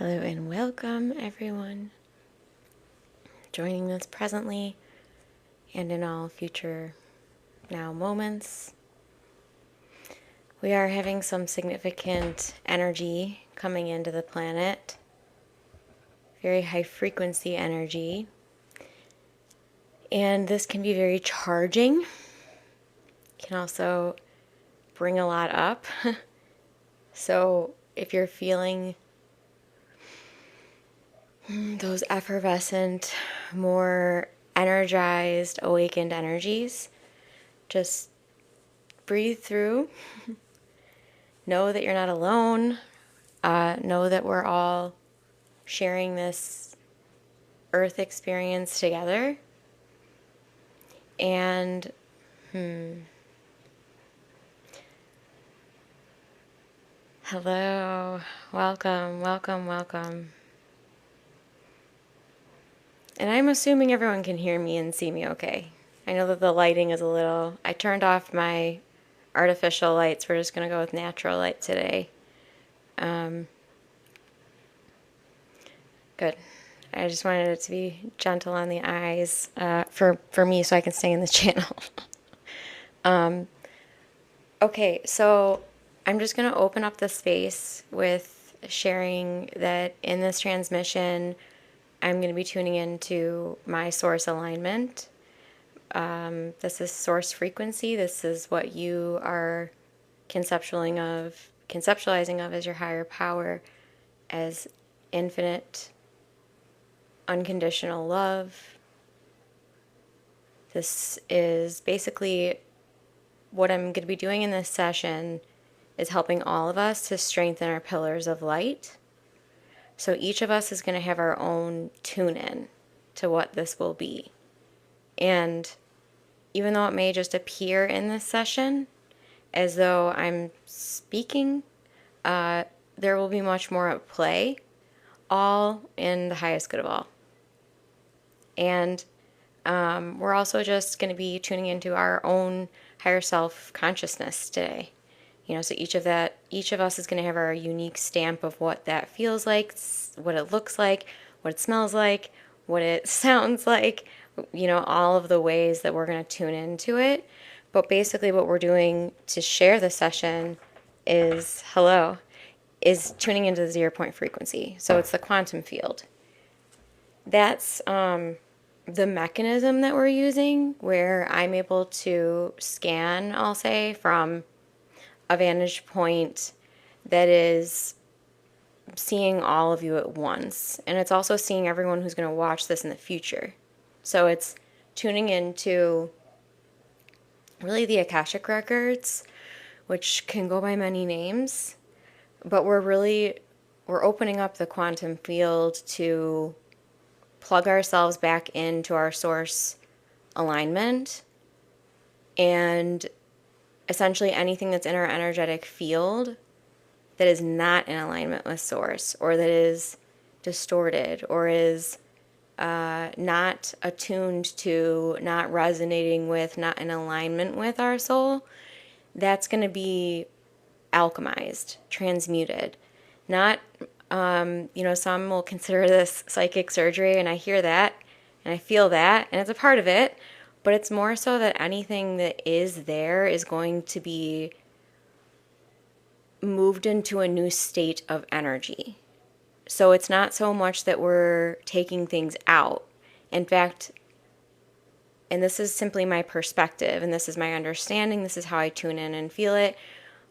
Hello and welcome, everyone, joining us presently and in all future now moments. We are having some significant energy coming into the planet, very high frequency energy, and this can be very charging, can also bring a lot up. So if you're feeling those effervescent, more energized, awakened energies, just breathe through. Know that you're not alone. Know that we're all sharing this earth experience together. And hello, welcome, welcome, welcome. And I'm assuming everyone can hear me and see me okay. I know that the lighting is a little... I turned off my artificial lights. We're just going to go with natural light today. Good. I just wanted it to be gentle on the eyes for me so I can stay in the channel. Okay, so I'm just going to open up the space with sharing that in this transmission, I'm going to be tuning into my source alignment. This is source frequency. This is what you are conceptualizing of as your higher power, as infinite, unconditional love. This is basically what I'm going to be doing in this session is helping all of us to strengthen our pillars of light. So each of us is going to have our own tune-in to what this will be. And even though it may just appear in this session as though I'm speaking, there will be much more at play, all in the highest good of all. And we're also just going to be tuning into our own higher self consciousness today. So each of us is going to have our unique stamp of what that feels like, what it looks like, what it smells like, what it sounds like, all of the ways that we're going to tune into it. But basically what we're doing to share the session is tuning into the 0 point frequency. So it's the quantum field. That's the mechanism that we're using, where I'm able to scan, I'll say, from a vantage point that is seeing all of you at once. And it's also seeing everyone who's going to watch this in the future. So it's tuning into really the Akashic records, which can go by many names, but we're opening up the quantum field to plug ourselves back into our source alignment, and essentially anything that's in our energetic field that is not in alignment with source, or that is distorted, or is not attuned to, not resonating with, not in alignment with our soul, that's going to be alchemized, transmuted. Not, some will consider this psychic surgery, and I hear that, and I feel that, and it's a part of it, but it's more so that anything that is there is going to be moved into a new state of energy. So it's not so much that we're taking things out. In fact, and this is simply my perspective, and this is my understanding, this is how I tune in and feel it,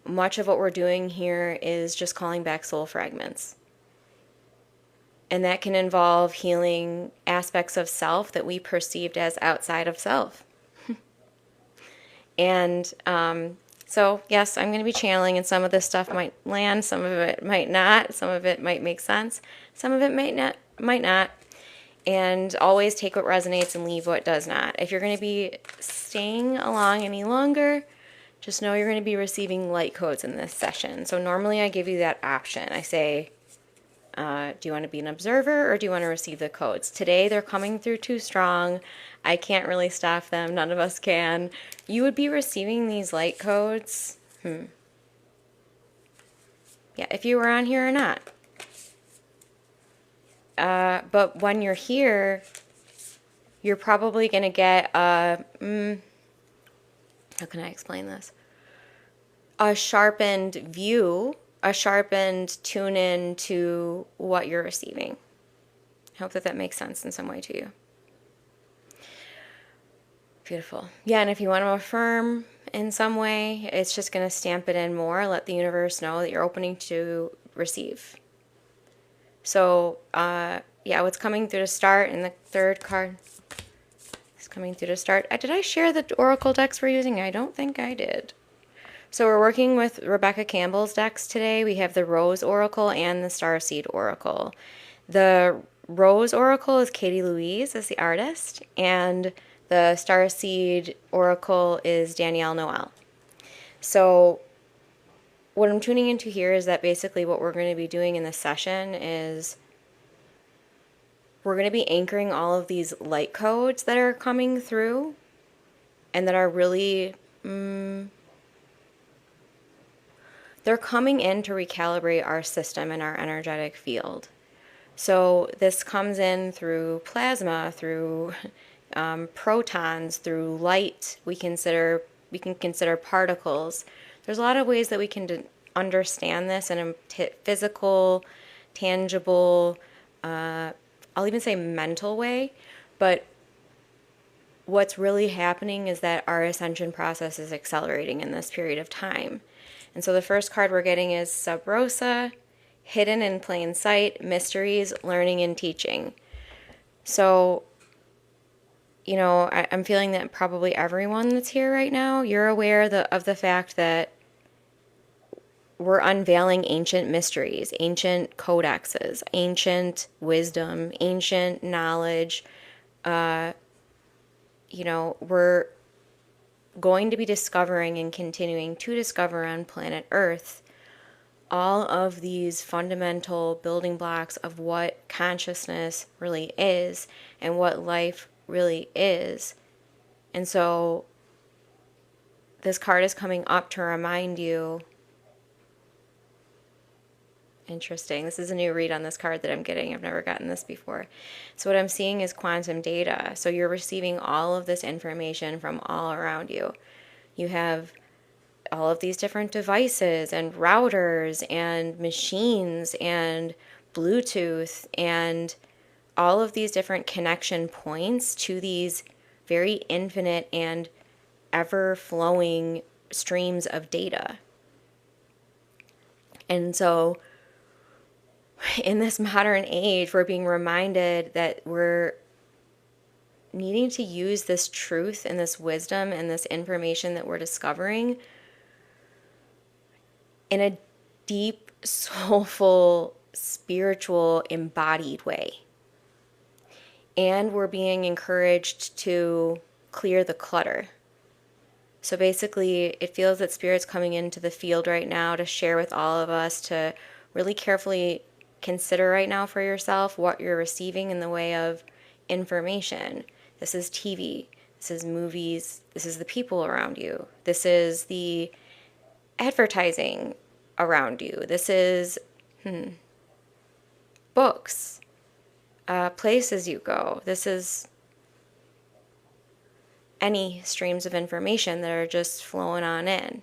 much of what we're doing here is just calling back soul fragments. And that can involve healing aspects of self that we perceived as outside of self. And so, yes, I'm going to be channeling, and some of this stuff might land, some of it might not, some of it might make sense, some of it might not. And always take what resonates and leave what does not. If you're going to be staying along any longer, just know you're going to be receiving light codes in this session. So normally I give you that option. I say, do you want to be an observer, or do you want to receive the codes? Today they're coming through too strong. I can't really stop them. None of us can. You would be receiving these light codes. Yeah, if you were on here or not. But when you're here, you're probably going to get how can I explain this? A sharpened view, a sharpened tune in to what you're receiving. I hope that makes sense in some way to you. Beautiful. Yeah, and if you want to affirm in some way, it's just going to stamp it in more, let the universe know that you're opening to receive. So, yeah, what's coming through to start in the third card is coming through to start. Did I share the oracle decks we're using? I don't think I did. So we're working with Rebecca Campbell's decks today. We have the Rose Oracle and the Starseed Oracle. The Rose Oracle is Katie Louise as the artist, and the Starseed Oracle is Danielle Noel. So what I'm tuning into here is that basically what we're going to be doing in this session is we're going to be anchoring all of these light codes that are coming through and that are really... they're coming in to recalibrate our system and our energetic field. So this comes in through plasma, through protons, through light. We can consider particles. There's a lot of ways that we can understand this in a physical, tangible, I'll even say mental way. But what's really happening is that our ascension process is accelerating in this period of time. And so the first card we're getting is Sub Rosa, Hidden in Plain Sight, Mysteries, Learning and Teaching. So, you know, I'm feeling that probably everyone that's here right now, you're aware of the fact that we're unveiling ancient mysteries, ancient codexes, ancient wisdom, ancient knowledge. You know, we're going to be discovering and continuing to discover on planet Earth all of these fundamental building blocks of what consciousness really is and what life really is. And so this card is coming up to remind you. Interesting. This is a new read on this card that I'm getting. I've never gotten this before. So what I'm seeing is quantum data. So you're receiving all of this information from all around you. You have all of these different devices and routers and machines and Bluetooth and all of these different connection points to these very infinite and ever-flowing streams of data. And so in this modern age, we're being reminded that we're needing to use this truth and this wisdom and this information that we're discovering in a deep, soulful, spiritual, embodied way. And we're being encouraged to clear the clutter. So basically, it feels that Spirit's coming into the field right now to share with all of us to really carefully consider right now for yourself what you're receiving in the way of information. This is TV, this is movies, this is the people around you, this is the advertising around you, this is books, places you go, this is any streams of information that are just flowing on in.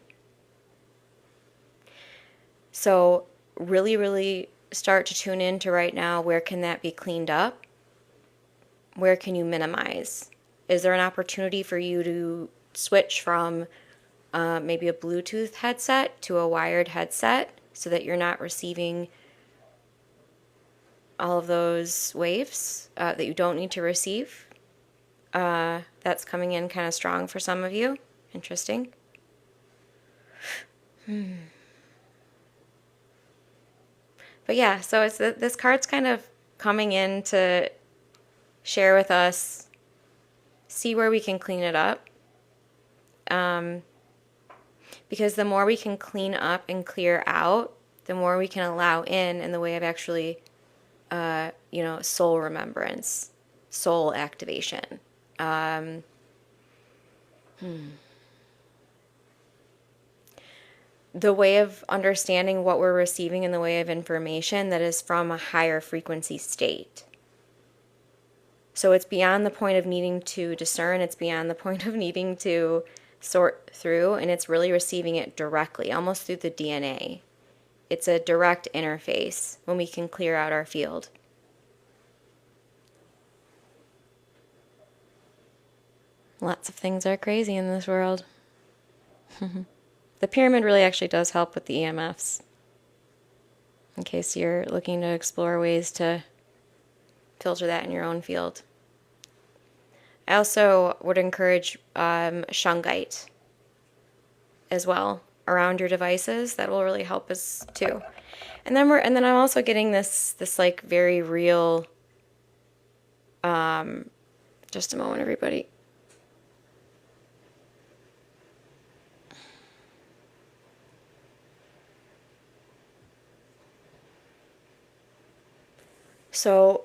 So really, really start to tune into right now, where can that be cleaned up? Where can you minimize? Is there an opportunity for you to switch from maybe a Bluetooth headset to a wired headset so that you're not receiving all of those waves that you don't need to receive? That's coming in kind of strong for some of you. Interesting. But yeah, so it's this card's kind of coming in to share with us, see where we can clean it up. Because the more we can clean up and clear out, the more we can allow in the way of actually, soul remembrance, soul activation. the way of understanding what we're receiving in the way of information that is from a higher frequency state. So it's beyond the point of needing to discern, it's beyond the point of needing to sort through, and it's really receiving it directly, almost through the DNA. It's a direct interface when we can clear out our field. Lots of things are crazy in this world. The pyramid really actually does help with the EMFs, in case you're looking to explore ways to filter that in your own field. I also would encourage shungite as well around your devices. That will really help us too. And then I'm also getting this like very real. Just a moment, everybody. So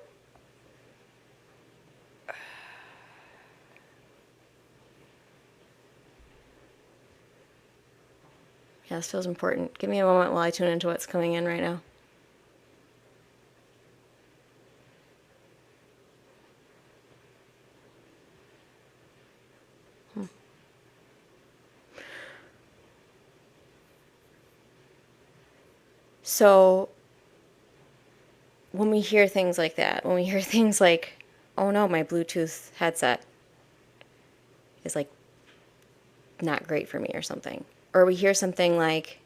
yeah, this feels important. Give me a moment while I tune into what's coming in right now. So when we hear things like that, when we hear things like, oh no, my Bluetooth headset is like not great for me or something, or we hear something like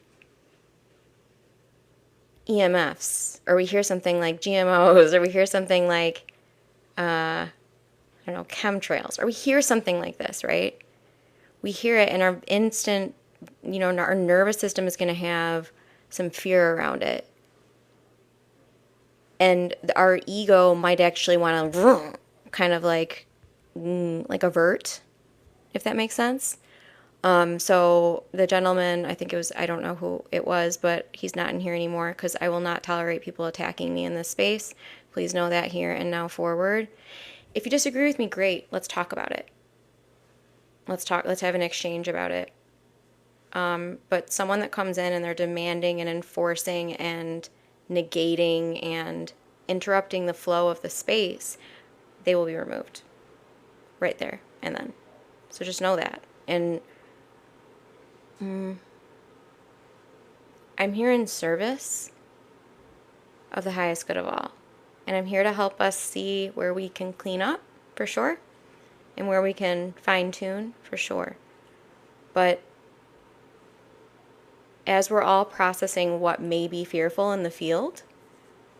EMFs, or we hear something like GMOs, or we hear something like, I don't know, chemtrails, or we hear something like this, right? We hear it and our instant, our nervous system is going to have some fear around it. And our ego might actually want to kind of like avert, if that makes sense. So the gentleman, I think it was, I don't know who it was, but he's not in here anymore because I will not tolerate people attacking me in this space. Please know that here and now forward. If you disagree with me, great. Let's talk about it. Let's have an exchange about it. But someone that comes in and they're demanding and enforcing and negating and interrupting the flow of the space, they will be removed right there and then. So just know that. And I'm here in service of the highest good of all. And I'm here to help us see where we can clean up, for sure, and where we can fine-tune, for sure. But as we're all processing what may be fearful in the field,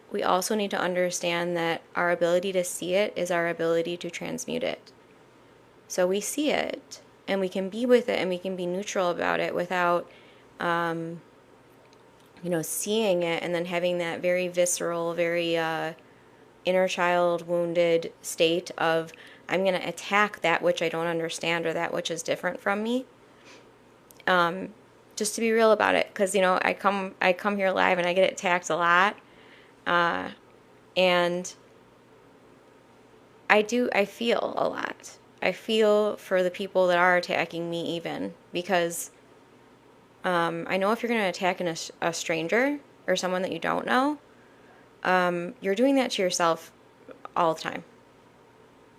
we also need to understand that our ability to see it is our ability to transmute it. So we see it, and we can be with it, and we can be neutral about it without, seeing it and then having that very visceral, very inner child wounded state of, I'm going to attack that which I don't understand or that which is different from me. Just to be real about it, because I come here live and I get attacked a lot, and I feel a lot. I feel for the people that are attacking me, even because I know if you're going to attack a stranger or someone that you don't know, you're doing that to yourself all the time.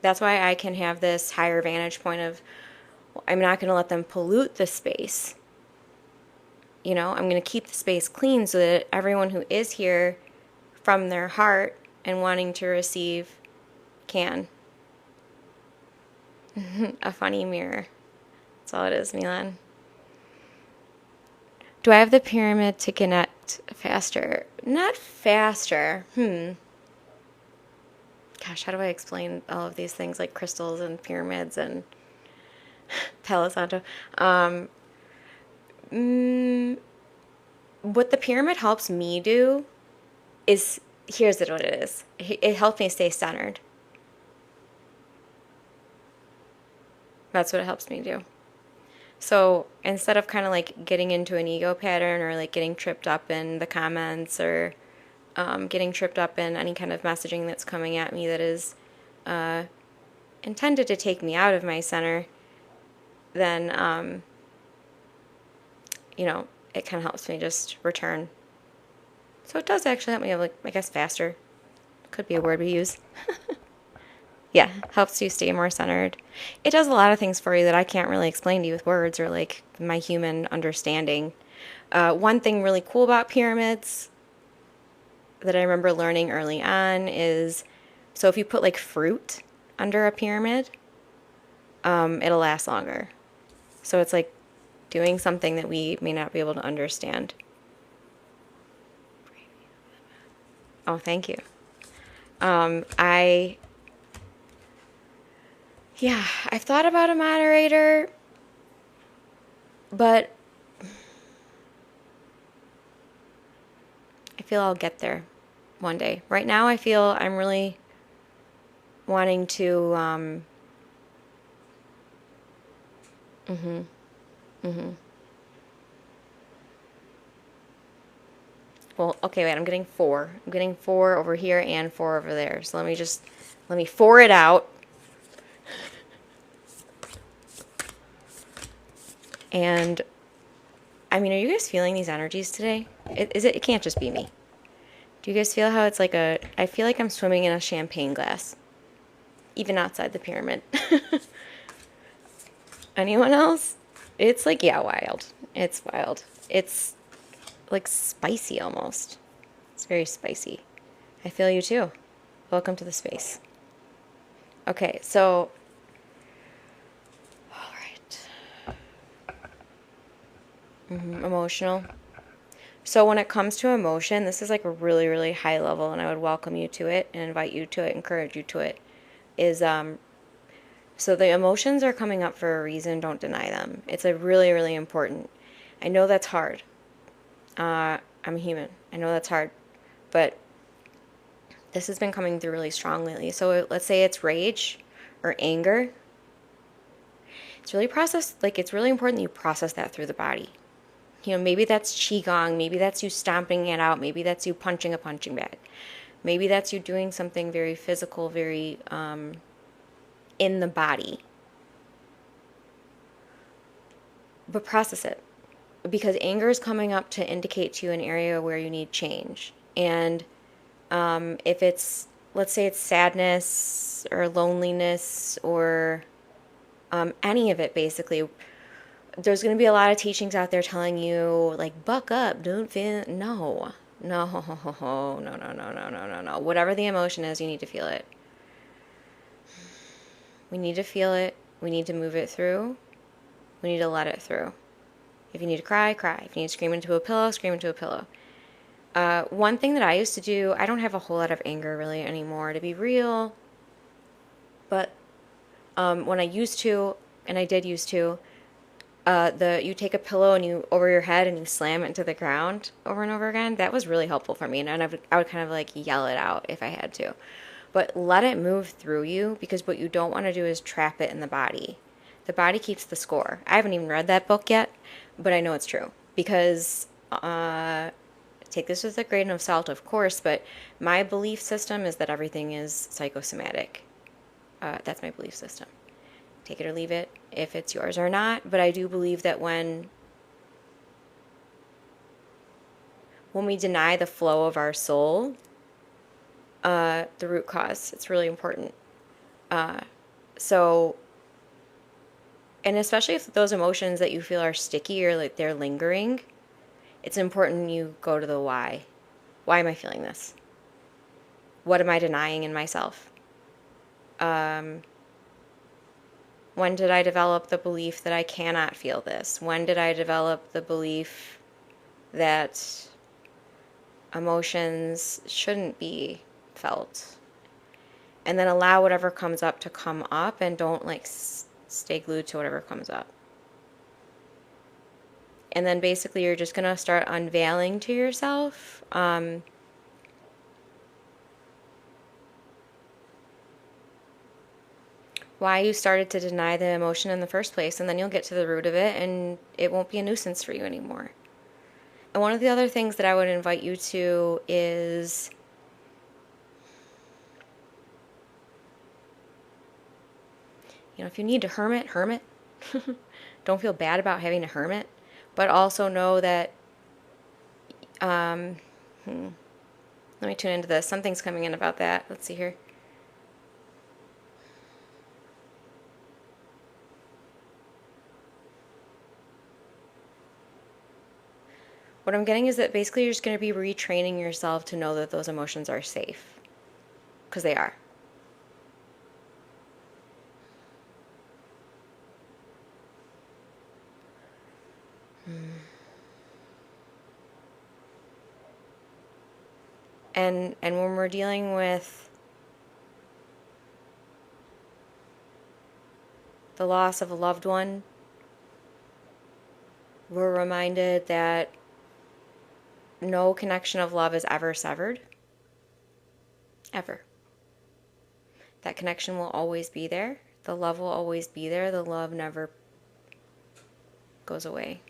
That's why I can have this higher vantage point of, I'm not going to let them pollute the space. I'm going to keep the space clean so that everyone who is here from their heart and wanting to receive can. A funny mirror. That's all it is, Milan. Do I have the pyramid to connect faster? Not faster. Gosh, how do I explain all of these things like crystals and pyramids and Palo Santo? What the pyramid helps me do is, here's what it is. It helps me stay centered. That's what it helps me do. So instead of kind of like getting into an ego pattern or like getting tripped up in the comments or getting tripped up in any kind of messaging that's coming at me that is intended to take me out of my center, then, it kind of helps me just return. So it does actually help me, like, I guess, faster. Could be a word we use. Yeah, helps you stay more centered. It does a lot of things for you that I can't really explain to you with words or like my human understanding. One thing really cool about pyramids that I remember learning early on is, so if you put like fruit under a pyramid, it'll last longer. So it's like doing something that we may not be able to understand. Oh, thank you. Yeah, I've thought about a moderator, but I feel I'll get there one day. Right now, I feel I'm really wanting to, well, okay, wait, I'm getting 4. I'm getting 4 over here and 4 over there. So let me 4 it out. And, I mean, are you guys feeling these energies today? It can't just be me. Do you guys feel how it's like I feel like I'm swimming in a champagne glass, even outside the pyramid. Anyone else? It's like, yeah, wild. It's wild. It's like spicy almost. It's very spicy. I feel you too. Welcome to the space. Okay, so, all right. Emotional. So when it comes to emotion, this is like a really, really high level, and I would welcome you to it and invite you to it, encourage you to it, is so the emotions are coming up for a reason. Don't deny them. It's a really, really important. I know that's hard. I'm a human. I know that's hard. But this has been coming through really strong lately. So let's say it's rage or anger. It's really it's really important that you process that through the body. You know, maybe that's qigong, maybe that's you stomping it out, maybe that's you punching a punching bag. Maybe that's you doing something very physical, very in the body. But process it. Because anger is coming up to indicate to you an area where you need change. And if it's, let's say it's sadness or loneliness or any of it, basically, there's going to be a lot of teachings out there telling you, like, buck up, don't feel, no. Whatever the emotion is, you need to feel it. We need to feel it. We need to move it through. We need to let it through. If you need to cry, cry. If you need to scream into a pillow, scream into a pillow. One thing that I used to do, I don't have a whole lot of anger really anymore, to be real. But when I used to, and I did used to, you take a pillow and you over your head and you slam it into the ground over and over again. That was really helpful for me, and I would kind of like yell it out if I had to. But let it move through you, because what you don't want to do is trap it in the body. The body keeps the score. I haven't even read that book yet, but I know it's true, because take this with a grain of salt, of course, but my belief system is that everything is psychosomatic. That's my belief system. Take it or leave it, if it's yours or not. But I do believe that when we deny the flow of our soul, the root cause, it's really important. So, and especially if those emotions that you feel are sticky or like they're lingering, it's important you go to the why. Why am I feeling this? What am I denying in myself? When did I develop the belief that I cannot feel this? When did I develop the belief that emotions shouldn't be felt? And then allow whatever comes up to come up, and don't like stay glued to whatever comes up. And then basically you're just going to start unveiling to yourself why you started to deny the emotion in the first place, and then you'll get to the root of it, and it won't be a nuisance for you anymore. And one of the other things that I would invite you to is if you need to hermit. Don't feel bad about having to hermit, but also know that Let me tune into this. Something's coming in about that. Let's see here. What I'm getting is that basically you're just going to be retraining yourself to know that those emotions are safe. Because they are. And when we're dealing with the loss of a loved one, we're reminded that no connection of love is ever severed. Ever. That connection will always be there. The love will always be there. The love never goes away.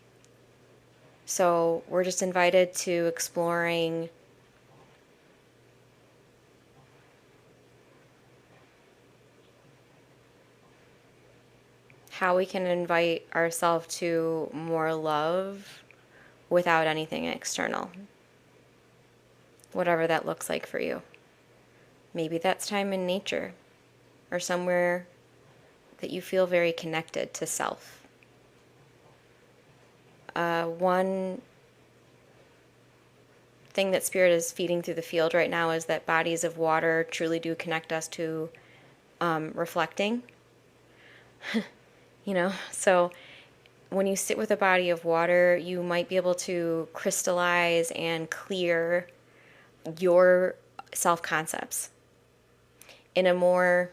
So we're just invited to exploring how we can invite ourselves to more love without anything external. Whatever that looks like for you. Maybe that's time in nature or somewhere that you feel very connected to self. One thing that Spirit is feeding through the field right now is that bodies of water truly do connect us to reflecting. So when you sit with a body of water, you might be able to crystallize and clear your self-concepts in a more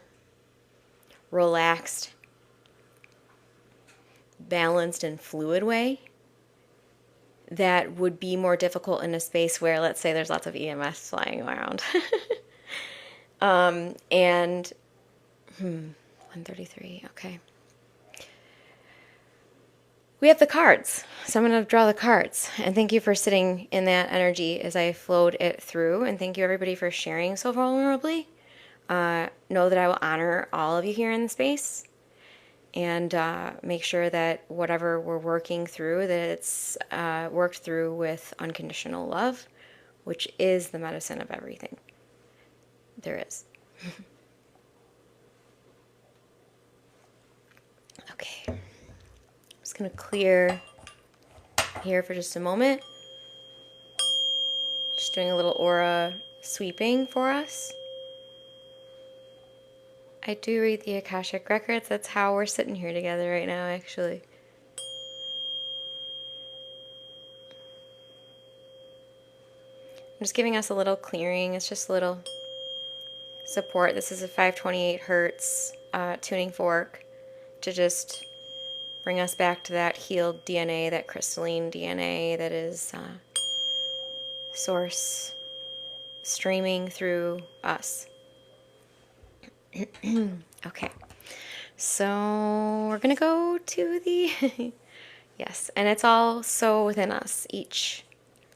relaxed, balanced, and fluid way that would be more difficult in a space where, let's say, there's lots of EMS flying around. 133, okay. We have the cards, so I'm going to draw the cards. And thank you for sitting in that energy as I flowed it through. And thank you, everybody, for sharing so vulnerably. Know that I will honor all of you here in the space. And make sure that whatever we're working through, that it's worked through with unconditional love, which is the medicine of everything there is. Okay. I'm just going to clear here for just a moment. Just doing a little aura sweeping for us. I do read the Akashic Records. That's how we're sitting here together right now, actually. I'm just giving us a little clearing. It's just a little support. This is a 528 hertz tuning fork to just bring us back to that healed DNA, that crystalline DNA that is source streaming through us. Okay, so we're gonna go to the yes, and it's all so within us, each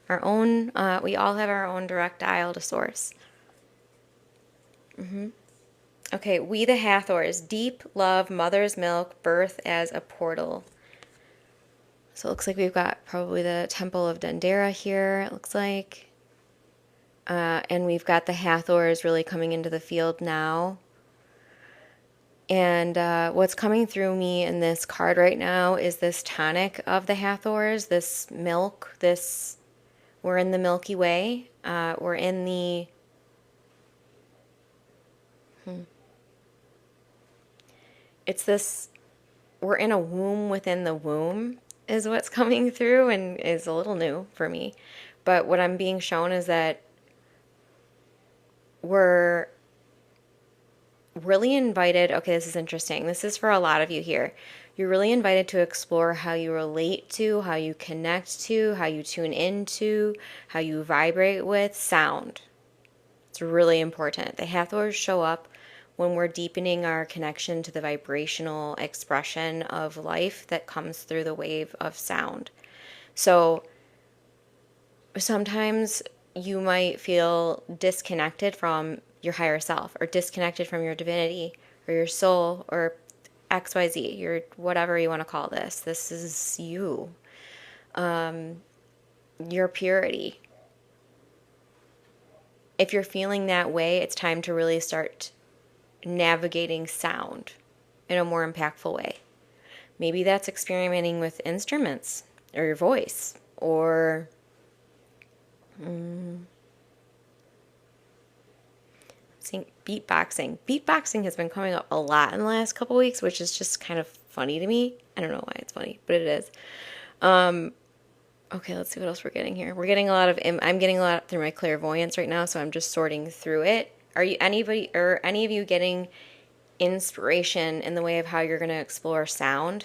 our own. We all have our own direct dial to source. Okay, we the Hathors, deep love, mother's milk, birth as a portal. So it looks like we've got probably the Temple of Dendera here, it looks like. And we've got the Hathors really coming into the field now. And what's coming through me in this card right now is this tonic of the Hathors, this milk, we're in the Milky Way. We're in the... It's this... We're in a womb within the womb is what's coming through, and is a little new for me. But what I'm being shown is that we're really invited. Okay, this is interesting. This is for a lot of you here. You're really invited to explore how you relate to, how you connect to, how you tune into, how you vibrate with sound. It's really important. The Hathors show up when we're deepening our connection to the vibrational expression of life that comes through the wave of sound. So sometimes you might feel disconnected from your higher self, or disconnected from your divinity or your soul or XYZ, your whatever you want to call this. This is you. Your purity. if you're feeling that way, it's time to really start navigating sound in a more impactful way. Maybe that's experimenting with instruments or your voice, or beatboxing. Beatboxing has been coming up a lot in the last couple weeks, which is just kind of funny to me. I don't know why it's funny, but it is. Okay, let's see what else we're getting here. We're getting a lot of, I'm getting a lot through my clairvoyance right now, so I'm just sorting through it. Are you any of you getting inspiration in the way of how you're going to explore sound?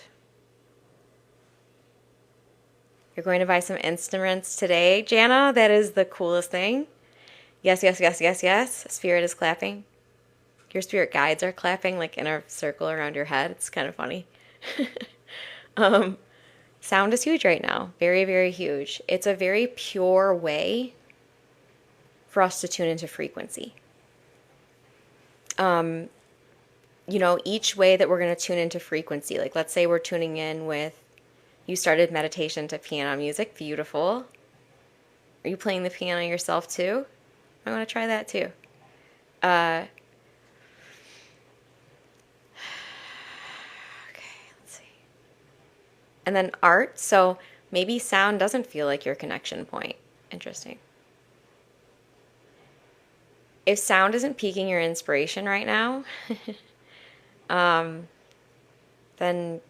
You're going to buy some instruments today, Jana? That is the coolest thing. Yes, yes, yes, yes, yes. Spirit is clapping. Your spirit guides are clapping like in a circle around your head. It's kind of funny. Sound is huge right now. Very, very huge. It's a very pure way for us to tune into frequency. Each way that we're going to tune into frequency, like let's say we're tuning in with, you started meditation to piano music. Beautiful. Are you playing the piano yourself too? I want to try that too. Okay, let's see. And then art. So maybe sound doesn't feel like your connection point. Interesting. If sound isn't piquing your inspiration right now, then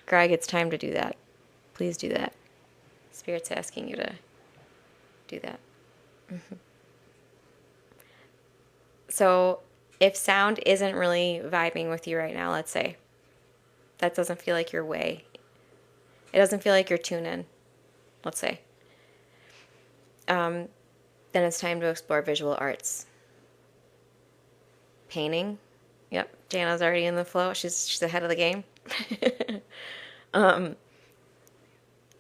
Greg, it's time to do that. Please do that. Spirit's asking you to do that. So if sound isn't really vibing with you right now, let's say, that doesn't feel like your way. It doesn't feel like you're tuned in, let's say. Then it's time to explore visual arts. Painting. Yep, Jana's already in the flow. She's ahead of the game.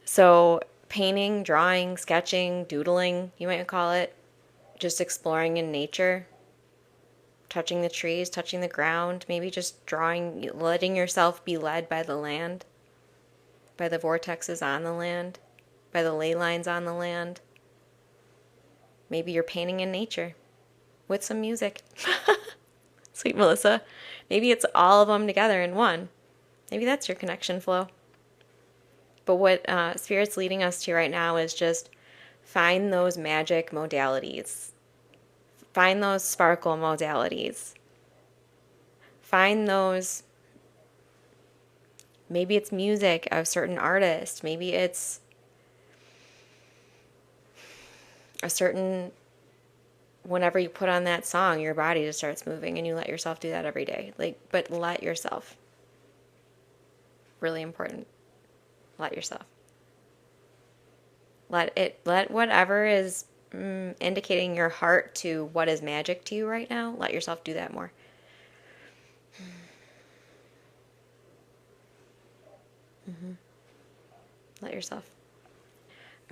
So painting, drawing, sketching, doodling, you might call it. Just exploring in nature. Touching the trees, touching the ground, maybe just drawing, letting yourself be led by the land, by the vortexes on the land, by the ley lines on the land. Maybe you're painting in nature with some music. Sweet Melissa. Maybe it's all of them together in one. Maybe that's your connection flow. But what Spirit's leading us to right now is just find those magic modalities. Find those sparkle modalities. Find those, maybe it's music of a certain artist. Maybe it's a certain, whenever you put on that song, your body just starts moving, and you let yourself do that every day. But let yourself. Really important. Let yourself. Let whatever is indicating your heart to what is magic to you right now, let yourself do that more. Let yourself.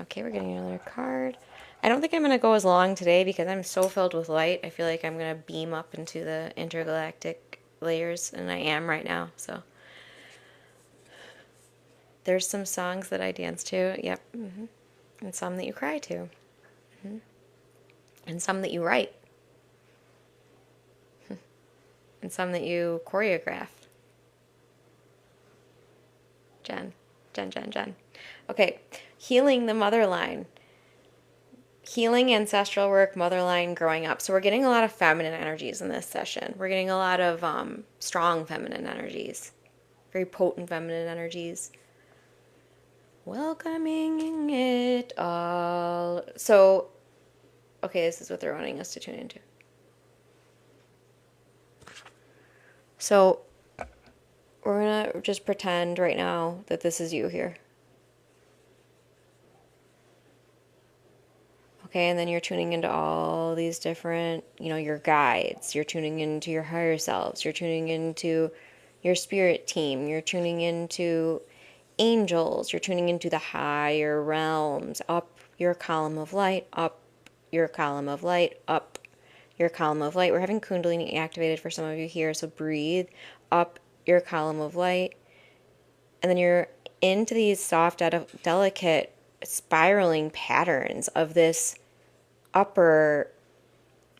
Okay, we're getting another card. I don't think I'm going to go as long today because I'm so filled with light. I feel like I'm going to beam up into the intergalactic layers, and I am right now. So there's some songs that I dance to. Yep. And some that you cry to. And some that you write. And some that you choreograph. Jen. Okay, healing the mother line. Healing ancestral work, mother line, growing up. So we're getting a lot of feminine energies in this session. We're getting a lot of strong feminine energies. Very potent feminine energies. Welcoming it all. So, okay, this is what they're wanting us to tune into. So, we're going to just pretend right now that this is you here. Okay, and then you're tuning into all these different, your guides. You're tuning into your higher selves. You're tuning into your spirit team. You're tuning into angels. You're tuning into the higher realms. Up your column of light. Up your column of light. Up your column of light. We're having Kundalini activated for some of you here, so breathe. Up your column of light. And then you're into these soft, delicate, spiraling patterns of this upper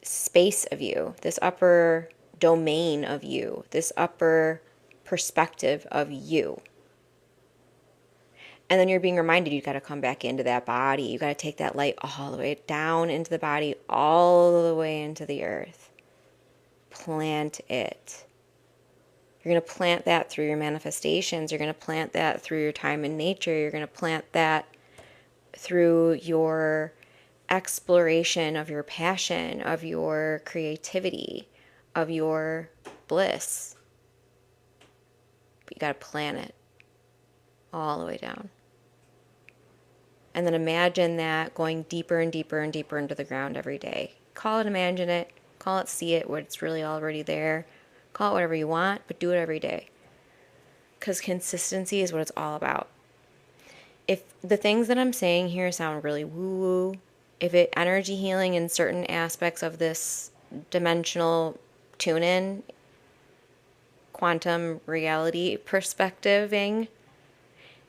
space of you, this upper domain of you, this upper perspective of you. And then you're being reminded you got to come back into that body. You got to take that light all the way down into the body, all the way into the earth. Plant it. You're going to plant that through your manifestations. You're going to plant that through your time in nature. You're going to plant that through your exploration of your passion, of your creativity, of your bliss. But you got to plant it all the way down. And then imagine that going deeper and deeper and deeper into the ground every day. Call it imagine it, call it see it, where it's really already there. Call it whatever you want, but do it every day. Because consistency is what it's all about. If the things that I'm saying here sound really woo-woo, if it energy healing in certain aspects of this dimensional tune-in, quantum reality perspectiving,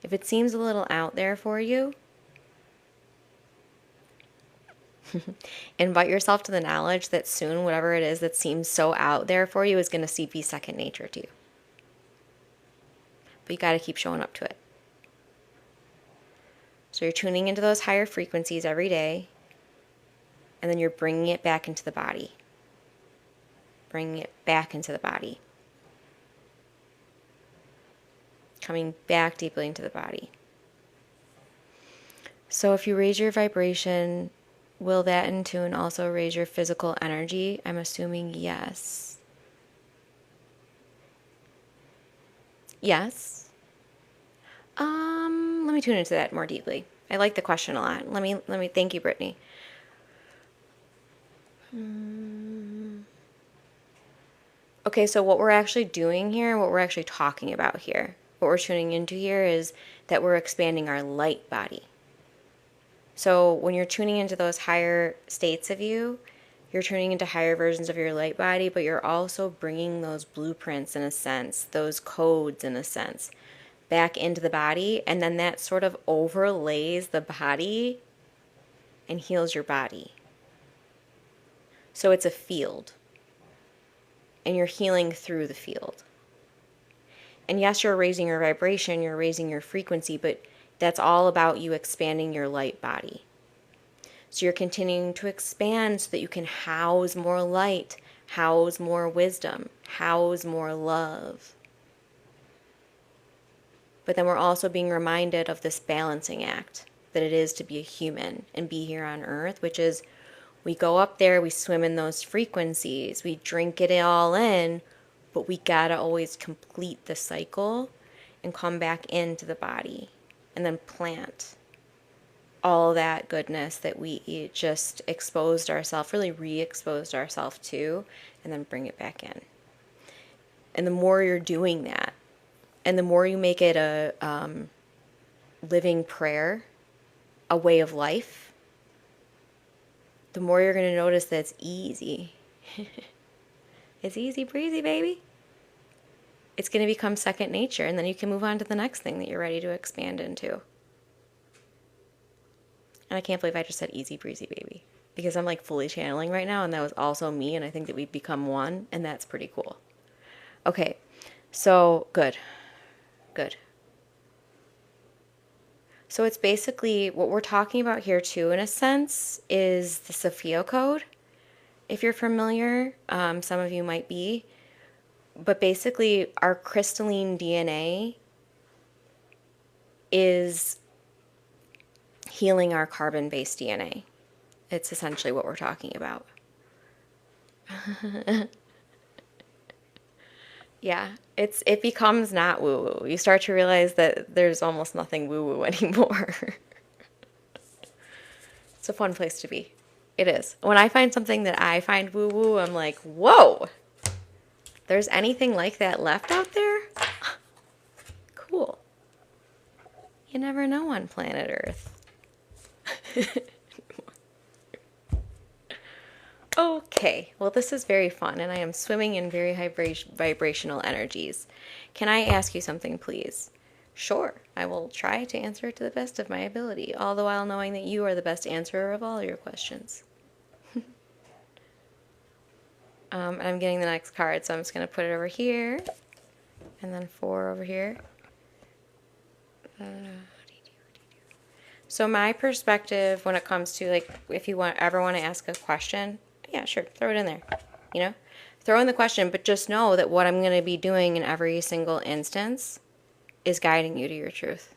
if it seems a little out there for you, invite yourself to the knowledge that soon whatever it is that seems so out there for you is going to be second nature to you. But you got to keep showing up to it. So you're tuning into those higher frequencies every day, and then you're bringing it back into the body. Bringing it back into the body. Coming back deeply into the body. So if you raise your vibration, will that in tune also raise your physical energy? I'm assuming yes. Yes. Let me tune into that more deeply. I like the question a lot. Let me thank you, Brittany. Okay, so what we're actually doing here, what we're actually talking about here, what we're tuning into here is that we're expanding our light body. So when you're tuning into those higher states of you, you're tuning into higher versions of your light body, but you're also bringing those blueprints in a sense, those codes in a sense, back into the body, and then that sort of overlays the body and heals your body. So it's a field, and you're healing through the field. And yes, you're raising your vibration, you're raising your frequency, but that's all about you expanding your light body. So you're continuing to expand so that you can house more light, house more wisdom, house more love. But then we're also being reminded of this balancing act that it is to be a human and be here on earth, which is we go up there, we swim in those frequencies, we drink it all in, but we gotta always complete the cycle and come back into the body and then plant all that goodness that we just exposed ourselves, really re-exposed ourselves to, and then bring it back in. And the more you're doing that, and the more you make it a living prayer, a way of life, the more you're going to notice that it's easy. It's easy breezy, baby. It's going to become second nature, and then you can move on to the next thing that you're ready to expand into. And I can't believe I just said easy breezy, baby, because I'm like fully channeling right now, and that was also me, and I think that we've become one, and that's pretty cool. Okay, so good. So it's basically what we're talking about here too, in a sense, is the Sophia code. If you're familiar, some of you might be, but basically our crystalline DNA is healing our carbon-based DNA. It's essentially what we're talking about. Yeah, it becomes not woo-woo. You start to realize that there's almost nothing woo-woo anymore. It's a fun place to be. It is. When I find something that I find woo-woo, I'm like, whoa! There's anything like that left out there? Cool. You never know on planet Earth. Okay, well this is very fun, and I am swimming in very vibrational energies. Can I ask you something, please? Sure, I will try to answer it to the best of my ability, all the while knowing that you are the best answerer of all your questions. And I'm getting the next card, so I'm just going to put it over here, and then 4 over here. So my perspective when it comes to, like, if you ever want to ask a question, yeah, sure, throw it in there, you know? Throw in the question, but just know that what I'm going to be doing in every single instance is guiding you to your truth.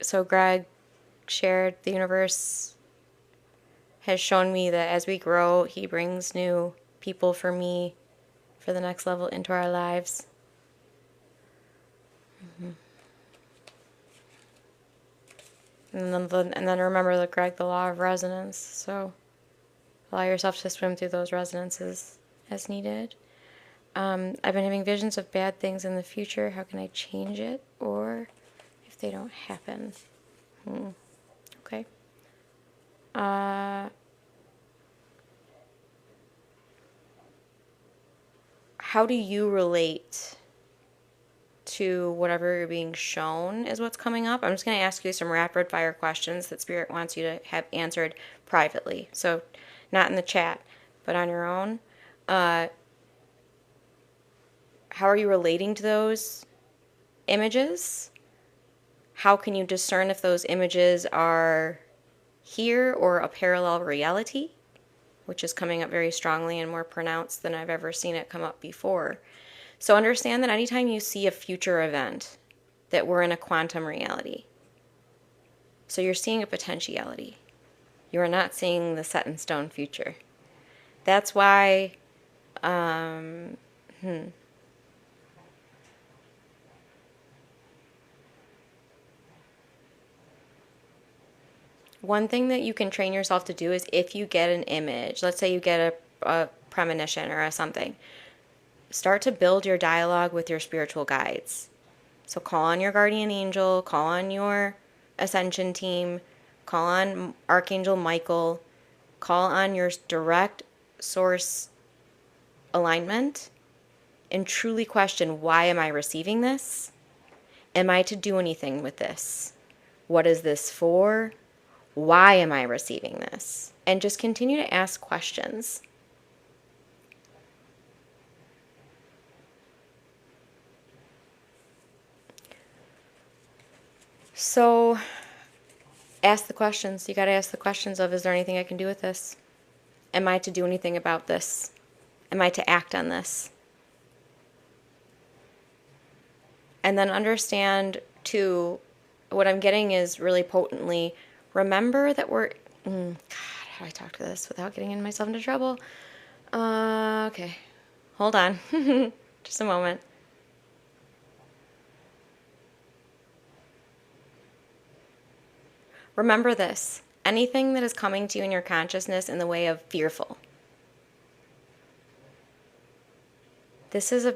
So Greg shared, the universe has shown me that as we grow, he brings new people for me for the next level into our lives. And then remember, Greg, the law of resonance. So allow yourself to swim through those resonances as needed. I've been having visions of bad things in the future. How can I change it? Or if they don't happen? Okay. How do you relate to whatever you're being shown is what's coming up? I'm just going to ask you some rapid fire questions that Spirit wants you to have answered privately. So not in the chat, but on your own. How are you relating to those images? How can you discern if those images are here or a parallel reality, which is coming up very strongly and more pronounced than I've ever seen it come up before. So understand that anytime you see a future event, that we're in a quantum reality. So you're seeing a potentiality. You are not seeing the set in stone future. That's why, one thing that you can train yourself to do is if you get an image, let's say you get a premonition or something, start to build your dialogue with your spiritual guides. So call on your guardian angel, call on your ascension team, call on Archangel Michael, call on your direct source alignment, and truly question, why am I receiving this? Am I to do anything with this? What is this for? Why am I receiving this? And just continue to ask questions. So ask the questions. You got to ask the questions of, is there anything I can do with this? Am I to do anything about this? Am I to act on this? And then understand, too, what I'm getting is really potently, remember that we're... God, how do I talk to this without getting myself into trouble? Okay. Hold on. Just a moment. Remember this. Anything that is coming to you in your consciousness in the way of fearful. This is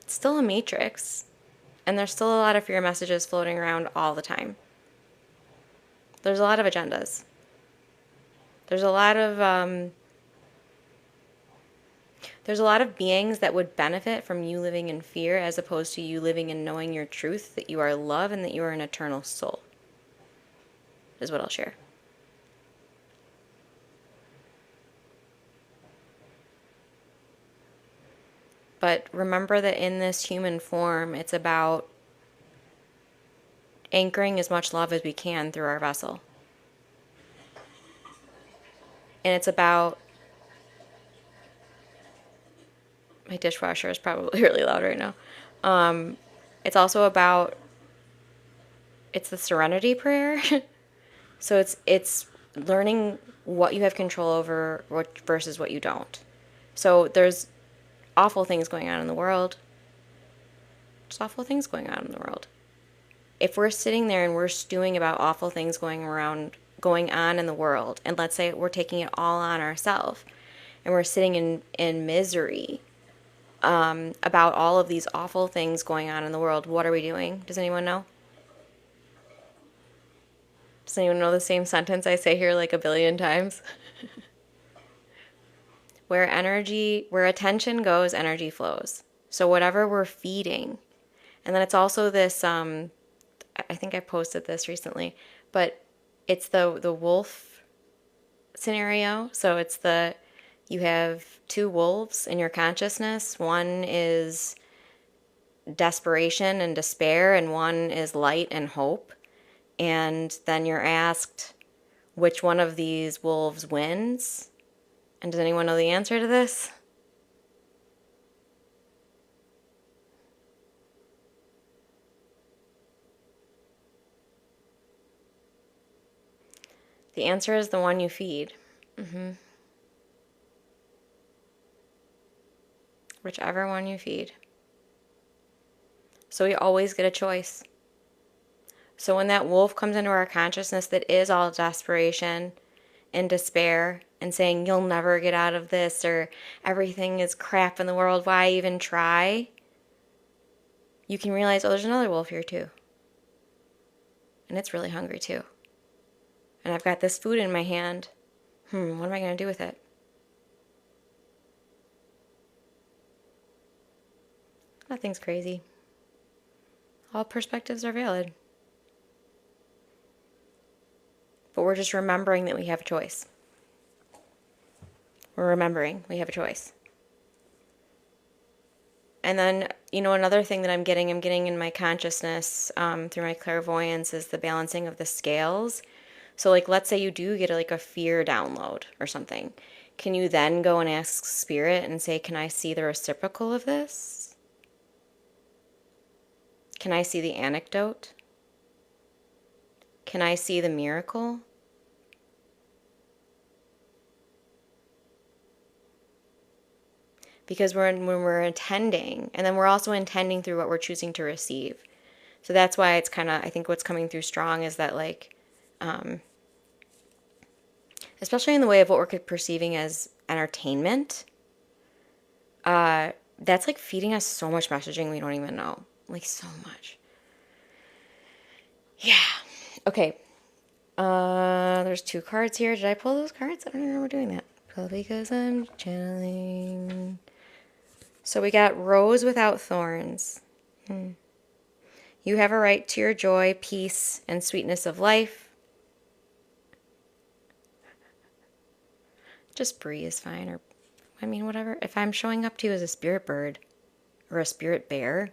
still a matrix. And there's still a lot of fear messages floating around all the time. There's a lot of agendas. There's a lot of beings that would benefit from you living in fear as opposed to you living in knowing your truth, that you are love and that you are an eternal soul. Is what I'll share. But remember that in this human form, it's about anchoring as much love as we can through our vessel. And it's about... My dishwasher is probably really loud right now. It's also about... It's the serenity prayer. So it's learning what you have control over versus what you don't. So there's awful things going on in the world. There's awful things going on in the world. If we're sitting there and we're stewing about awful things going on in the world, and let's say we're taking it all on ourselves, and we're sitting in misery about all of these awful things going on in the world, what are we doing? Does anyone know? Does anyone know the same sentence I say here like a billion times? Where attention goes, energy flows. So whatever we're feeding. And then it's also this, I think I posted this recently, but it's the wolf scenario. So it's you have two wolves in your consciousness. One is desperation and despair, and one is light and hope. And then you're asked which one of these wolves wins. And does anyone know the answer to this? The answer is the one you feed. Whichever one you feed. So we always get a choice. So when that wolf comes into our consciousness that is all desperation and despair and saying, you'll never get out of this, or everything is crap in the world, why even try? You can realize, oh, there's another wolf here too. And it's really hungry too. And I've got this food in my hand. What am I going to do with it? Nothing's crazy. All perspectives are valid. But we're just remembering that we have a choice. We're remembering we have a choice. And then, another thing that I'm getting in my consciousness through my clairvoyance is the balancing of the scales. So, like, let's say you do get a fear download or something. Can you then go and ask Spirit and say, can I see the reciprocal of this? Can I see the anecdote? Can I see the miracle? Because when we're intending, and then we're also intending through what we're choosing to receive. So that's why it's kind of, I think what's coming through strong is that, like, especially in the way of what we're perceiving as entertainment, that's like feeding us so much messaging we don't even know. Like, so much. Yeah. Okay. There's 2 cards here. Did I pull those cards? I don't remember doing that. Probably because I'm channeling. So we got Rose without thorns. You have a right to your joy, peace, and sweetness of life. Just Bree is fine, or, whatever. If I'm showing up to you as a spirit bird or a spirit bear,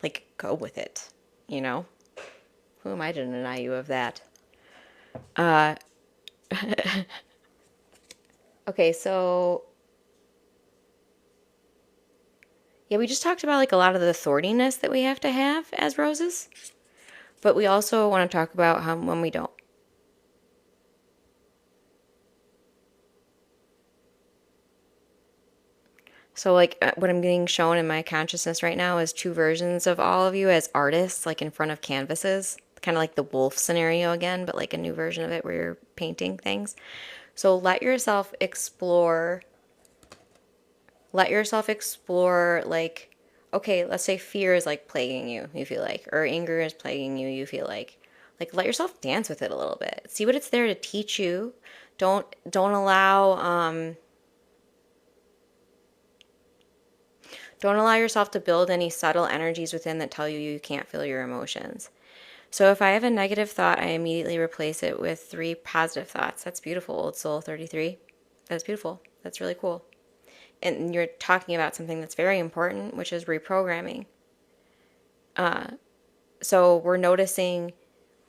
like, go with it, Who am I to deny you of that? Okay, so yeah, we just talked about, like, a lot of the thorniness that we have to have as roses, but we also want to talk about how when we don't. So, like, what I'm getting shown in my consciousness right now is 2 versions of all of you as artists, like, in front of canvases, kind of like the wolf scenario again, but like a new version of it where you're painting things. So let yourself explore, like, okay, let's say fear is, like, plaguing you, you feel like, or anger is plaguing you, you feel like let yourself dance with it a little bit. See what it's there to teach you. Don't allow don't allow yourself to build any subtle energies within that tell you you can't feel your emotions. So if I have a negative thought, I immediately replace it with 3 positive thoughts. That's beautiful, Old Soul 33. That's beautiful. That's really cool. And you're talking about something that's very important, which is reprogramming. So we're noticing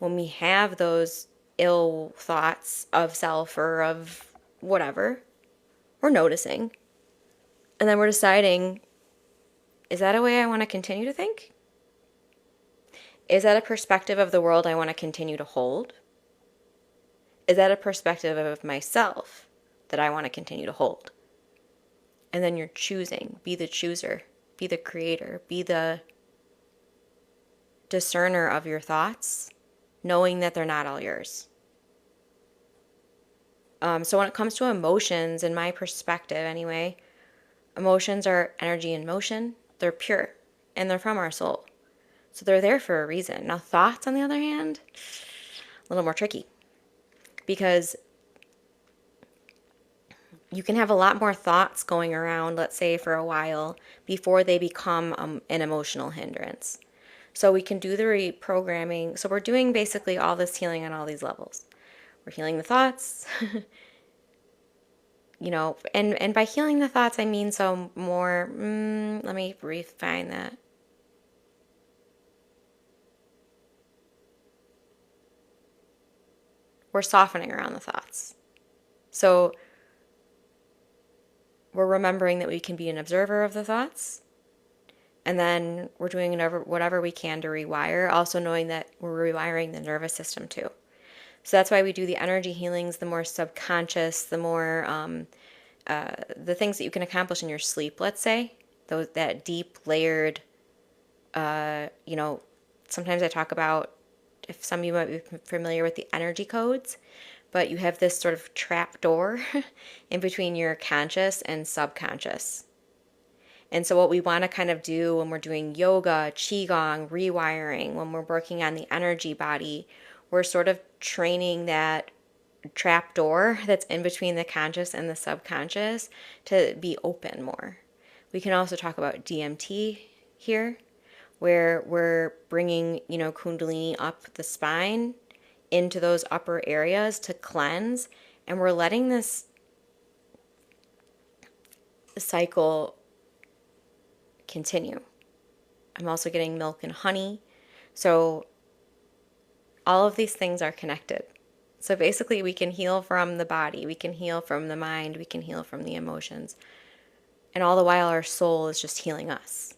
when we have those ill thoughts of self or of whatever, we're noticing. And then we're deciding, is that a way I want to continue to think? Is that a perspective of the world I want to continue to hold? Is that a perspective of myself that I want to continue to hold? And then you're choosing. Be the chooser. Be the creator. Be the discerner of your thoughts, knowing that they're not all yours. So when it comes to emotions, in my perspective anyway, emotions are energy in motion. They're pure, and they're from our soul. So they're there for a reason. Now, thoughts, on the other hand, a little more tricky, because you can have a lot more thoughts going around, let's say, for a while before they become an emotional hindrance. So we can do the reprogramming. So we're doing basically all this healing on all these levels. We're healing the thoughts, and by healing the thoughts, I mean let me refine that. We're softening around the thoughts. So we're remembering that we can be an observer of the thoughts. And then we're doing whatever we can to rewire, also knowing that we're rewiring the nervous system too. So that's why we do the energy healings, the more subconscious, the more the things that you can accomplish in your sleep, let's say, that deep layered, sometimes I talk about, if some of you might be familiar with the energy codes, but you have this sort of trap door in between your conscious and subconscious. And so what we want to kind of do when we're doing yoga, qigong, rewiring, when we're working on the energy body, we're sort of training that trap door that's in between the conscious and the subconscious to be open more. We can also talk about DMT here, where we're bringing, Kundalini up the spine into those upper areas to cleanse, and we're letting this cycle continue. I'm also getting milk and honey. So all of these things are connected. So basically we can heal from the body, we can heal from the mind, we can heal from the emotions. And all the while our soul is just healing us.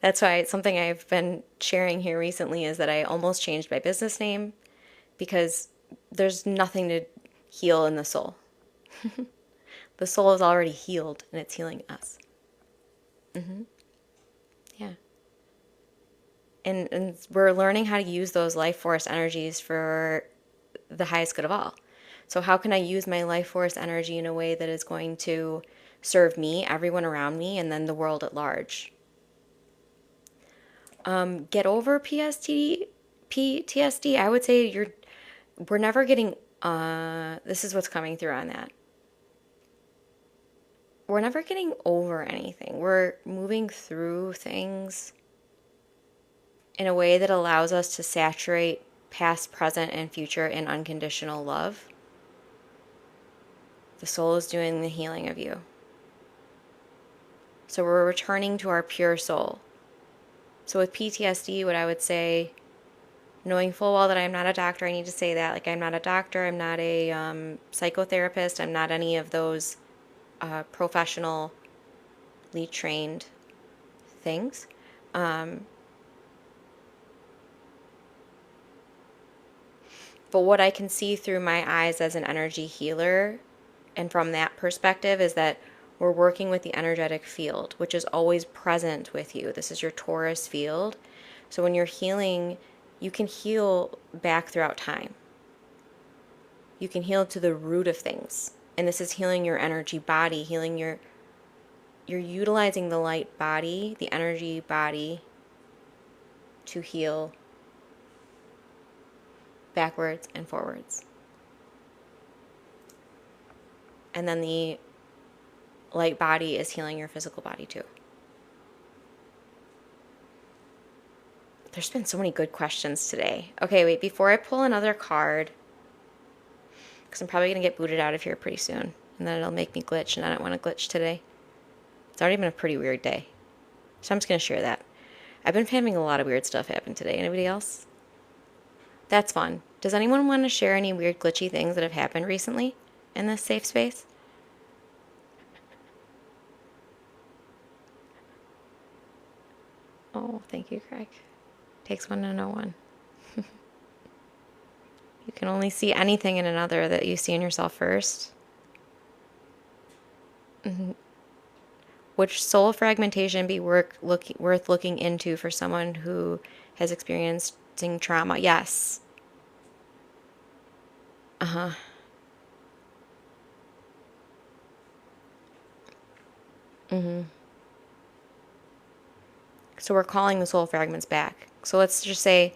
That's why something I've been sharing here recently is that I almost changed my business name, because there's nothing to heal in the soul. The soul is already healed and it's healing us. Yeah. And we're learning how to use those life force energies for the highest good of all. So how can I use my life force energy in a way that is going to serve me, everyone around me, and then the world at large? Get over PTSD. I would say we're never getting, this is what's coming through on that. We're never getting over anything. We're moving through things in a way that allows us to saturate past, present, and future in unconditional love. The soul is doing the healing of you. So we're returning to our pure soul. So with PTSD, what I would say, knowing full well that I'm not a doctor, I need to say that. Like, I'm not a doctor, I'm not a psychotherapist, I'm not any of those professionally trained things. But what I can see through my eyes as an energy healer, and from that perspective, is that we're working with the energetic field, which is always present with you. This is your Taurus field. So when you're healing, you can heal back throughout time. You can heal to the root of things. And this is healing your energy body, you're utilizing the light body, the energy body, to heal backwards and forwards. And then the light body is healing your physical body too. There's been so many good questions today. Okay, wait, before I pull another card, because I'm probably going to get booted out of here pretty soon, and then it'll make me glitch, and I don't want to glitch today. It's already been a pretty weird day. So I'm just going to share that. I've been having a lot of weird stuff happen today. Anybody else? That's fun. Does anyone want to share any weird glitchy things that have happened recently in this safe space? Oh, thank you, Craig. Takes one to know one. You can only see anything in another that you see in yourself first. Mm-hmm. Would soul fragmentation be worth looking into for someone who has experienced trauma? Yes. Uh-huh. Mm-hmm. So we're calling the soul fragments back. So let's just say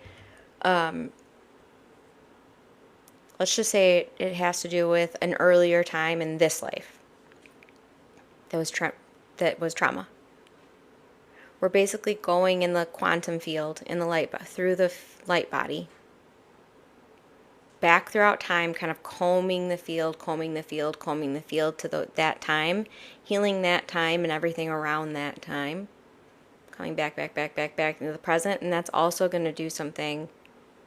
it has to do with an earlier time in this life that was trauma. We're basically going in the quantum field, in the light, through the light body, back throughout time, kind of combing the field, combing the field, combing the field to that time, healing that time and everything around that time, coming back, back, back, back, back into the present. And that's also going to do something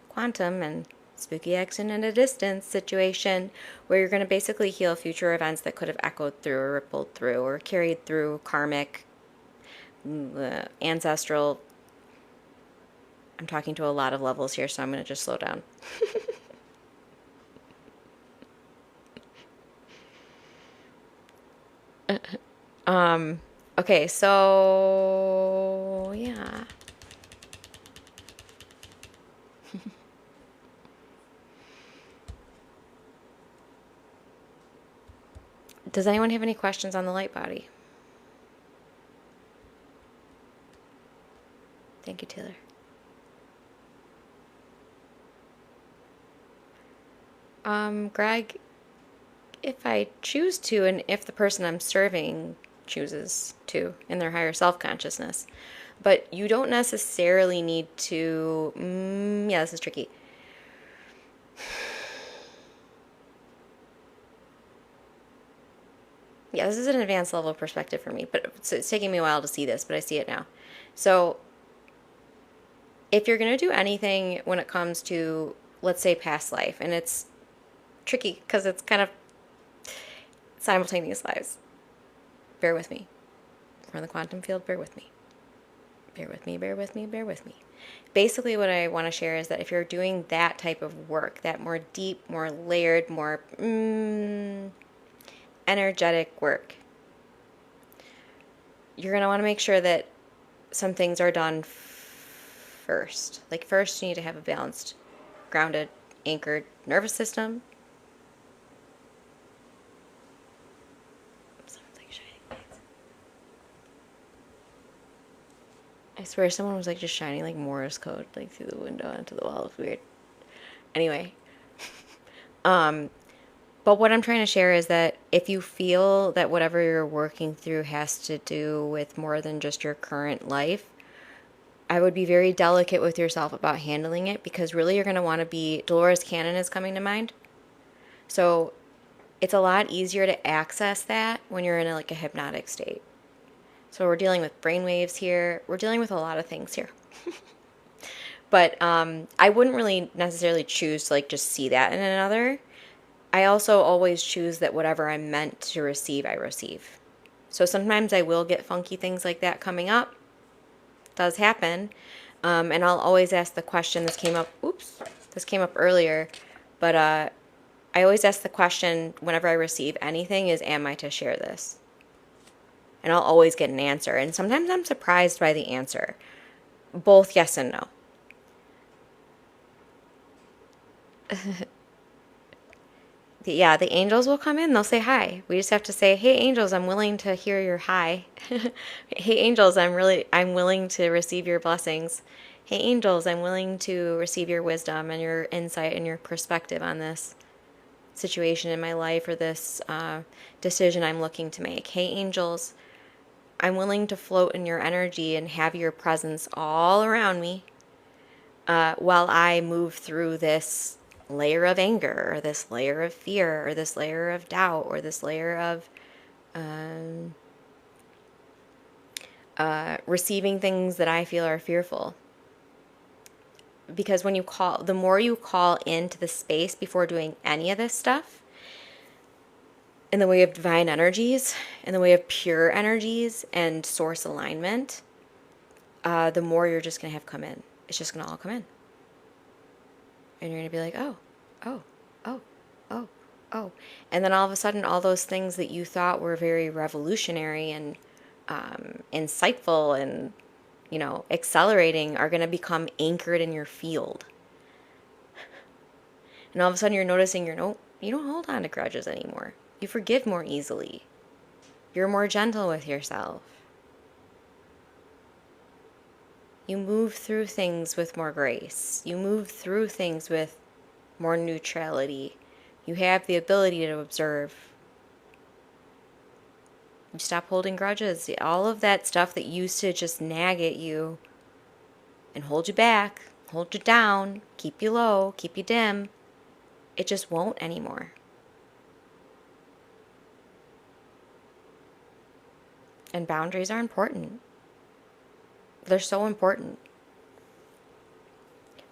quantum and spooky action at a distance situation, where you're going to basically heal future events that could have echoed through or rippled through or carried through karmic, ancestral. I'm talking to a lot of levels here, so I'm going to just slow down. Okay, so yeah. Does anyone have any questions on the light body? Thank you, Taylor. Greg, if I choose to, and if the person I'm serving chooses to in their higher self-consciousness, but you don't necessarily need to, yeah, this is tricky. Yeah, this is an advanced level perspective for me, but it's taking me a while to see this, but I see it now. So if you're going to do anything when it comes to, let's say, past life, and it's tricky because it's kind of simultaneous lives. Bear with me. We're in the quantum field, bear with me. Bear with me, bear with me, bear with me. Basically, what I want to share is that if you're doing that type of work, that more deep, more layered, more energetic work, you're going to want to make sure that some things are done first. Like, first, you need to have a balanced, grounded, anchored nervous system. I swear someone was like just shining like Morse code like through the window into the wall. It's weird. Anyway. But what I'm trying to share is that if you feel that whatever you're working through has to do with more than just your current life, I would be very delicate with yourself about handling it, because really you're going to want to be, Dolores Cannon is coming to mind. So it's a lot easier to access that when you're in a hypnotic state. So we're dealing with brainwaves here. We're dealing with a lot of things here. But I wouldn't really necessarily choose to just see that in another. I also always choose that whatever I'm meant to receive, I receive. So sometimes I will get funky things like that coming up. It does happen. And I'll always ask the question, this came up earlier, but I always ask the question whenever I receive anything is, am I to share this? And I'll always get an answer. And sometimes I'm surprised by the answer. Both yes and no. Yeah, the angels will come in. They'll say hi. We just have to say, hey, angels, I'm willing to hear your hi. Hey, angels, I'm willing to receive your blessings. Hey, angels, I'm willing to receive your wisdom and your insight and your perspective on this situation in my life, or this decision I'm looking to make. Hey, angels, I'm willing to float in your energy and have your presence all around me while I move through this layer of anger, or this layer of fear, or this layer of doubt, or this layer of receiving things that I feel are fearful. Because the more you call into the space before doing any of this stuff, in the way of divine energies, in the way of pure energies and source alignment, the more you're just going to have come in. It's just going to all come in. And you're going to be like, oh, oh, oh, oh, oh. And then all of a sudden, all those things that you thought were very revolutionary and insightful and, accelerating are going to become anchored in your field. And all of a sudden, you're noticing you don't hold on to grudges anymore. You forgive more easily. You're more gentle with yourself. You move through things with more grace. You move through things with more neutrality. You have the ability to observe. You stop holding grudges. All of that stuff that used to just nag at you and hold you back, hold you down, keep you low, keep you dim, it just won't anymore. And boundaries are important. They're so important.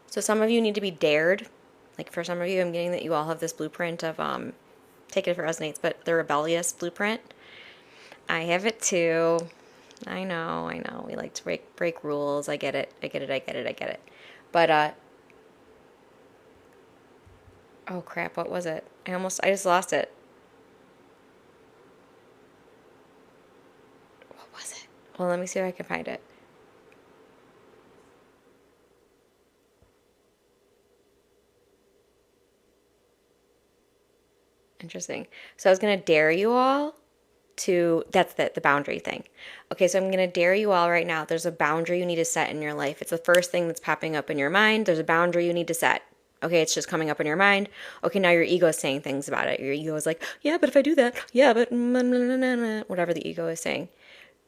So some of you need to be dared. Like for some of you, I'm getting that you all have this blueprint of, take it if it resonates, but the rebellious blueprint. I have it too. I know. We like to break rules. I get it. But, oh crap, what was it? I just lost it. What was it? Well, let me see if I can find it. Interesting. So I was going to dare you all to, that's the boundary thing. Okay, so I'm going to dare you all right now. There's a boundary you need to set in your life. It's the first thing that's popping up in your mind. There's a boundary you need to set. Okay, it's just coming up in your mind. Okay, now your ego is saying things about it. Your ego is like, yeah, but if I do that, yeah, but whatever the ego is saying.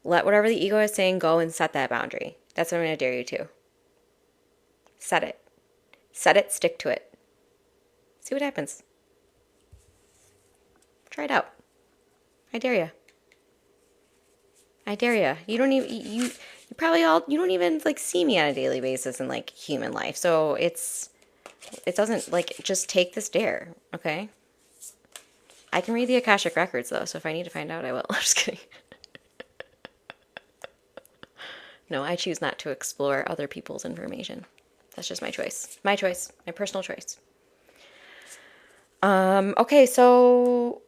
Let whatever the ego is saying go and set that boundary. That's what I'm going to dare you to. Set it. Set it, stick to it. See what happens. Try it out. I dare you. I dare you. You don't even, you probably all, you don't even like see me on a daily basis in like human life. So it doesn't like, just take this dare. Okay. I can read the Akashic records though. So if I need to find out, I will. I'm just kidding. No, I choose not to explore other people's information. That's just my choice. My choice. My personal choice. Okay, so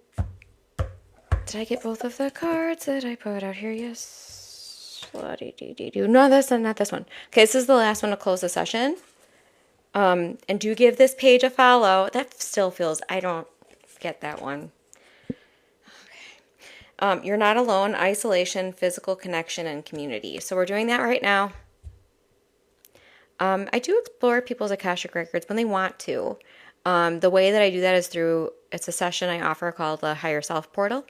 did I get both of the cards that I put out here? Yes. No, not this one. Okay, this is the last one to close the session. And do give this page a follow. That still feels, I don't get that one. Okay. You're not alone. Isolation, physical connection, and community. So we're doing that right now. I do explore people's Akashic records when they want to. The way that I do that is through, it's a session I offer called the Higher Self Portal,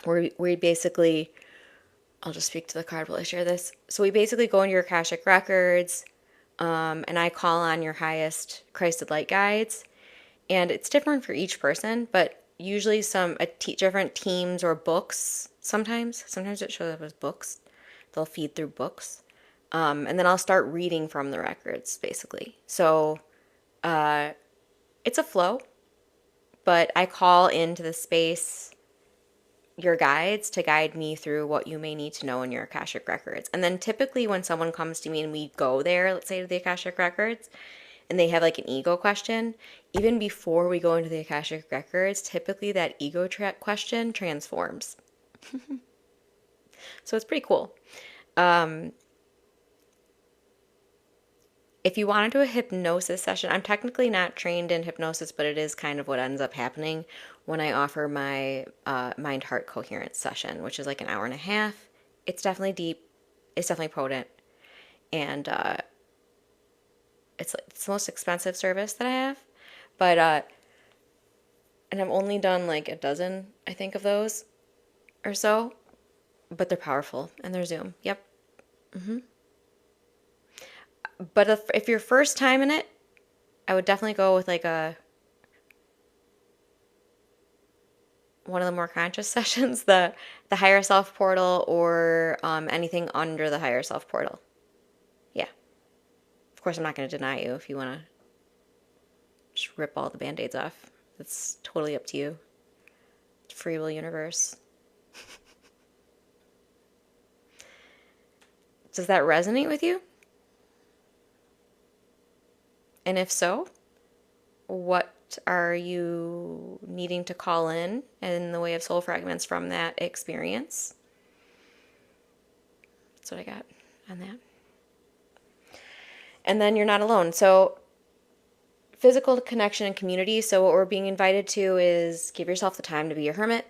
where we basically, I'll just speak to the card while I share this. So we basically go into your Akashic records, and I call on your highest Christed light guides, and it's different for each person, but usually different teams or books. Sometimes it shows up as books. They'll feed through books, and then I'll start reading from the records, basically. So it's a flow, but I call into the space your guides to guide me through what you may need to know in your Akashic records. And then typically when someone comes to me and we go there, let's say to the Akashic records, and they have like an ego question, even before we go into the Akashic records, typically that ego question transforms. So it's pretty cool. If you want to do a hypnosis session, I'm technically not trained in hypnosis, but it is kind of what ends up happening when I offer my mind-heart coherence session, which is like an hour and a half. It's definitely deep. It's definitely potent. And it's the most expensive service that I have. But, and I've only done like a dozen, I think, of those or so. But they're powerful and they're Zoom. Yep. But if you're first time in it, I would definitely go with like one of the more conscious sessions, the Higher Self Portal, or anything under the Higher Self Portal. Yeah. Of course, I'm not going to deny you if you want to just rip all the Band-Aids off. It's totally up to you. Free will universe. Does that resonate with you? And if so, what are you needing to call in the way of soul fragments from that experience? That's what I got on that. And then you're not alone. So physical connection and community. So what we're being invited to is give yourself the time to be a hermit.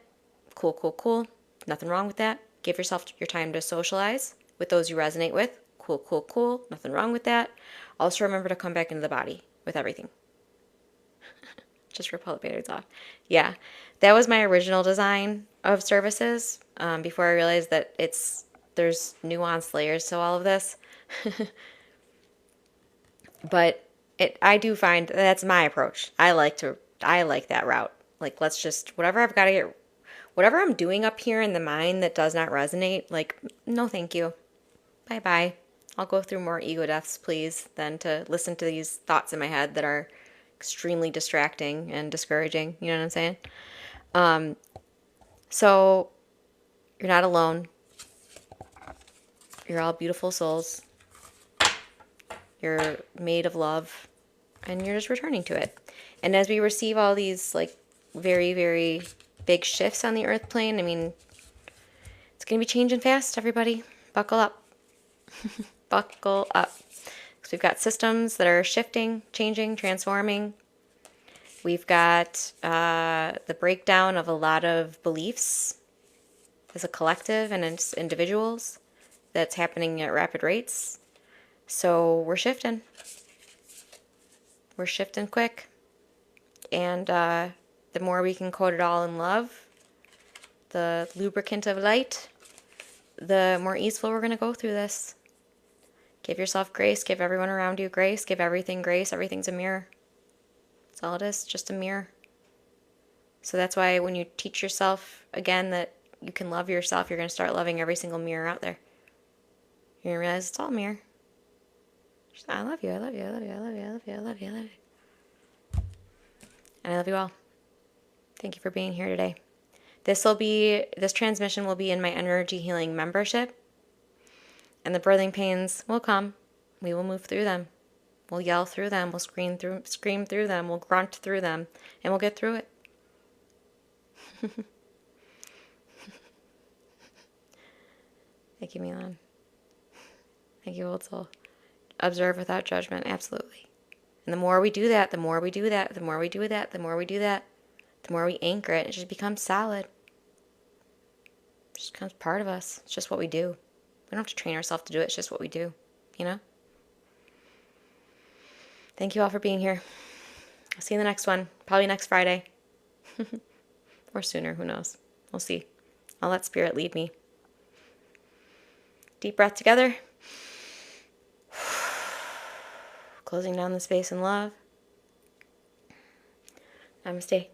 Cool. Nothing wrong with that. Give yourself your time to socialize with those you resonate with. Cool. Nothing wrong with that. Also remember to come back into the body with everything. Just rip all the Band-Aids off. Yeah, that was my original design of services before I realized that there's nuanced layers to all of this. But I do find that's my approach. I like that route. Like, let's just, whatever I'm doing up here in the mind that does not resonate, like, no thank you. Bye bye. I'll go through more ego deaths, please, than to listen to these thoughts in my head that are extremely distracting and discouraging. You know what I'm saying? So you're not alone. You're all beautiful souls. You're made of love, and you're just returning to it. And as we receive all these, like, very, very big shifts on the earth plane, I mean, it's going to be changing fast, everybody. Buckle up. Buckle up. Because we've got systems that are shifting, changing, transforming. We've got the breakdown of a lot of beliefs as a collective and as individuals that's happening at rapid rates. So we're shifting. We're shifting quick. And the more we can coat it all in love, the lubricant of light, the more easeful we're going to go through this. Give yourself grace. Give everyone around you grace. Give everything grace. Everything's a mirror. That's all it is, just a mirror. So that's why when you teach yourself again that you can love yourself, you're going to start loving every single mirror out there. You're going to realize it's all a mirror. Just, I love you, I love you, I love you, I love you, I love you, I love you, I love you. And I love you all. Thank you for being here today. This transmission will be in my energy healing membership. And the birthing pains will come. We will move through them. We'll yell through them. We'll scream through them. We'll grunt through them. And we'll get through it. Thank you, Milan. Thank you, Old Soul. Observe without judgment. Absolutely. And the more we do that, the more we do that, the more we do that, the more we do that, the more we anchor it, it just becomes solid. It just becomes part of us. It's just what we do. We don't have to train ourselves to do it. It's just what we do, you know? Thank you all for being here. I'll see you in the next one. Probably next Friday. Or sooner. Who knows? We'll see. I'll let Spirit lead me. Deep breath together. Closing down the space in love. Namaste.